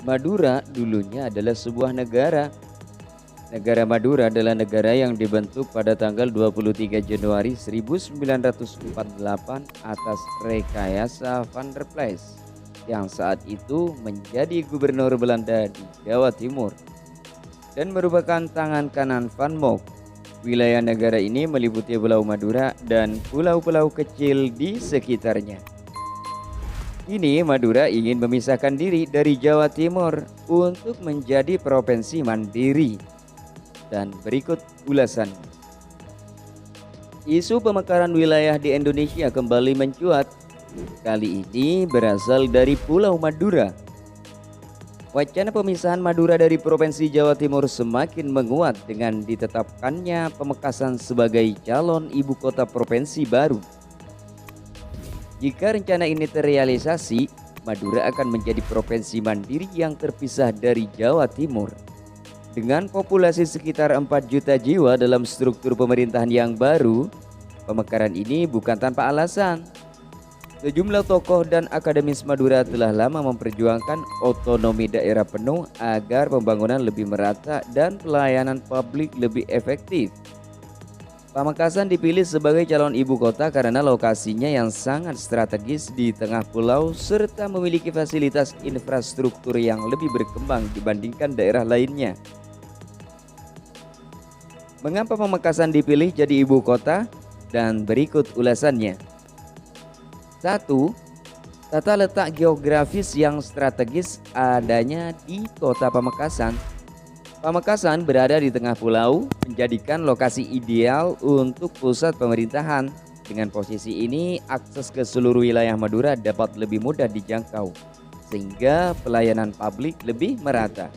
Madura dulunya adalah sebuah negara. Negara Madura adalah negara yang dibentuk pada tanggal 23 Januari 1948 atas Rekayasa van der Plas yang saat itu menjadi gubernur Belanda di Jawa Timur dan merupakan tangan kanan Van Mock. Wilayah negara ini meliputi Pulau Madura dan pulau-pulau kecil di sekitarnya. Kini Madura ingin memisahkan diri dari Jawa Timur untuk menjadi provinsi mandiri. Dan berikut ulasannya. Isu pemekaran wilayah di Indonesia kembali mencuat. Kali ini berasal dari Pulau Madura. Wacana pemisahan Madura dari Provinsi Jawa Timur semakin menguat dengan ditetapkannya Pamekasan sebagai calon ibu kota provinsi baru. Jika rencana ini terrealisasi, Madura akan menjadi provinsi mandiri yang terpisah dari Jawa Timur. Dengan populasi sekitar 4 juta jiwa dalam struktur pemerintahan yang baru, pemekaran ini bukan tanpa alasan. Sejumlah tokoh dan akademis Madura telah lama memperjuangkan otonomi daerah penuh agar pembangunan lebih merata dan pelayanan publik lebih efektif. Pamekasan dipilih sebagai calon ibu kota karena lokasinya yang sangat strategis di tengah pulau serta memiliki fasilitas infrastruktur yang lebih berkembang dibandingkan daerah lainnya. Mengapa Pamekasan dipilih jadi ibu kota? Dan berikut ulasannya. 1. Tata letak geografis yang strategis adanya di kota Pamekasan. Pamekasan berada di tengah pulau, menjadikan lokasi ideal untuk pusat pemerintahan. Dengan posisi ini, akses ke seluruh wilayah Madura dapat lebih mudah dijangkau, sehingga pelayanan publik lebih merata.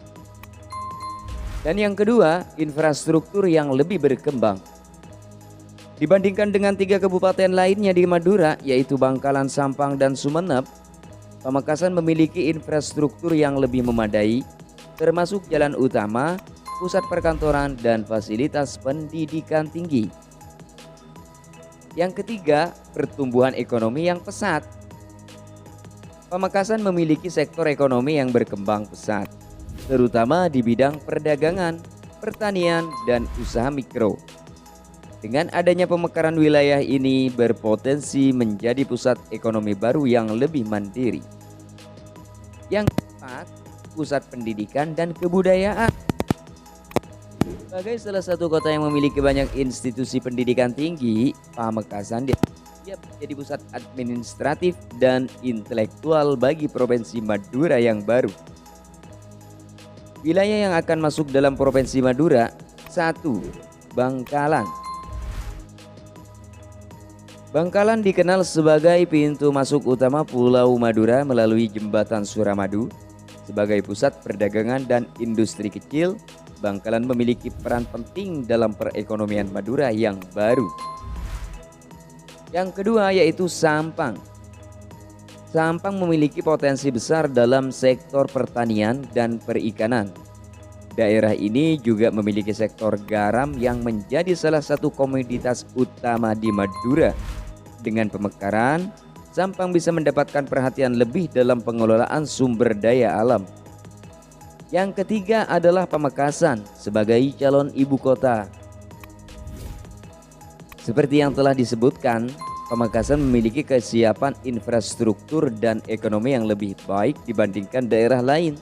Dan yang kedua, infrastruktur yang lebih berkembang. Dibandingkan dengan 3 kabupaten lainnya di Madura, yaitu Bangkalan, Sampang, dan Sumeneb, Pamekasan memiliki infrastruktur yang lebih memadai, termasuk jalan utama, pusat perkantoran, dan fasilitas pendidikan tinggi. Yang ketiga, pertumbuhan ekonomi yang pesat. Pamekasan memiliki sektor ekonomi yang berkembang pesat, terutama di bidang perdagangan, pertanian, dan usaha mikro. Dengan adanya pemekaran wilayah ini berpotensi menjadi pusat ekonomi baru yang lebih mandiri. Yang keempat, pusat pendidikan dan kebudayaan. Sebagai salah satu kota yang memiliki banyak institusi pendidikan tinggi, Pamekasan siap menjadi pusat administratif dan intelektual bagi Provinsi Madura yang baru. Wilayah yang akan masuk dalam Provinsi Madura. 1. Bangkalan. Bangkalan dikenal sebagai pintu masuk utama Pulau Madura melalui Jembatan Suramadu. Sebagai pusat perdagangan dan industri kecil, Bangkalan memiliki peran penting dalam perekonomian Madura yang baru. Yang kedua yaitu Sampang. Sampang memiliki potensi besar dalam sektor pertanian dan perikanan. Daerah ini juga memiliki sektor garam yang menjadi salah satu komoditas utama di Madura. Dengan pemekaran, Sampang bisa mendapatkan perhatian lebih dalam pengelolaan sumber daya alam. Yang ketiga adalah Pamekasan sebagai calon ibu kota. Seperti yang telah disebutkan, Pamekasan memiliki kesiapan infrastruktur dan ekonomi yang lebih baik dibandingkan daerah lain,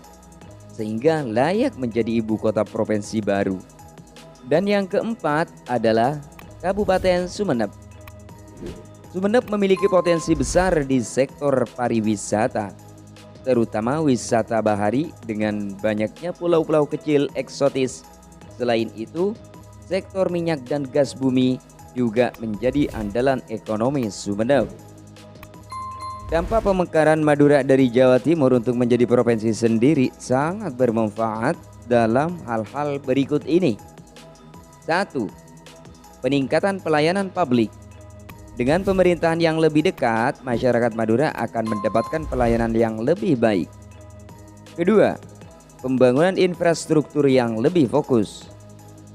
sehingga layak menjadi ibu kota provinsi baru. Dan yang keempat adalah Kabupaten Sumeneb. Sumeneb memiliki potensi besar di sektor pariwisata, terutama wisata bahari dengan banyaknya pulau-pulau kecil eksotis. Selain itu, sektor minyak dan gas bumi juga menjadi andalan ekonomi Sumeneb. Dampak pemekaran Madura dari Jawa Timur untuk menjadi provinsi sendiri sangat bermanfaat dalam hal-hal berikut ini. 1. Peningkatan pelayanan publik. Dengan pemerintahan yang lebih dekat, masyarakat Madura akan mendapatkan pelayanan yang lebih baik. Kedua, pembangunan infrastruktur yang lebih fokus.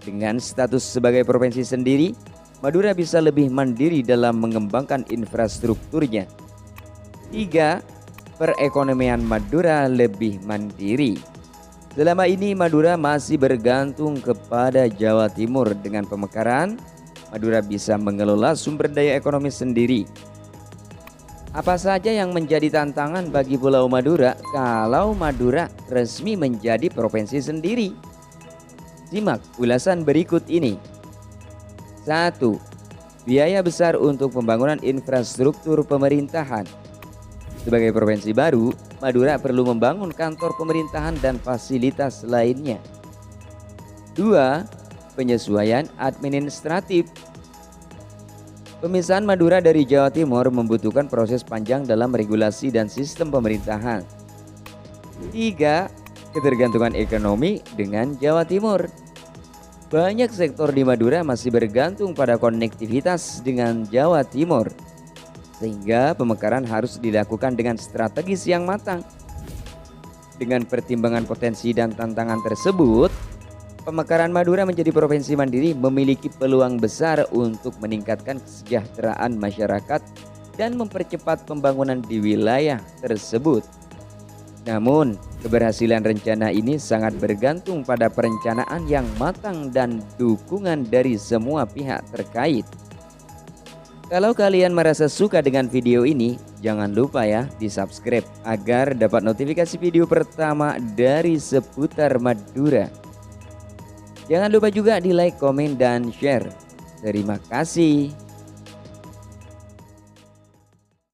Dengan status sebagai provinsi sendiri, Madura bisa lebih mandiri dalam mengembangkan infrastrukturnya. 3. perekonomian Madura lebih mandiri. Selama ini Madura masih bergantung kepada Jawa Timur. Dengan pemekaran, Madura bisa mengelola sumber daya ekonomi sendiri. Apa saja yang menjadi tantangan bagi Pulau Madura kalau Madura resmi menjadi provinsi sendiri? Simak ulasan berikut ini. 1. Biaya besar untuk pembangunan infrastruktur pemerintahan. Sebagai provinsi baru, Madura perlu membangun kantor pemerintahan dan fasilitas lainnya. 2. Penyesuaian administratif. Pemisahan Madura dari Jawa Timur membutuhkan proses panjang dalam regulasi dan sistem pemerintahan. 3. Ketergantungan ekonomi dengan Jawa Timur. Banyak sektor di Madura masih bergantung pada konektivitas dengan Jawa Timur, sehingga pemekaran harus dilakukan dengan strategis yang matang. Dengan pertimbangan potensi dan tantangan tersebut, pemekaran Madura menjadi provinsi mandiri memiliki peluang besar untuk meningkatkan kesejahteraan masyarakat dan mempercepat pembangunan di wilayah tersebut. Namun, keberhasilan rencana ini sangat bergantung pada perencanaan yang matang dan dukungan dari semua pihak terkait. Kalau kalian merasa suka dengan video ini, jangan lupa ya di-subscribe agar dapat notifikasi video pertama dari seputar Madura. Jangan lupa juga di like, komen, dan share. Terima kasih.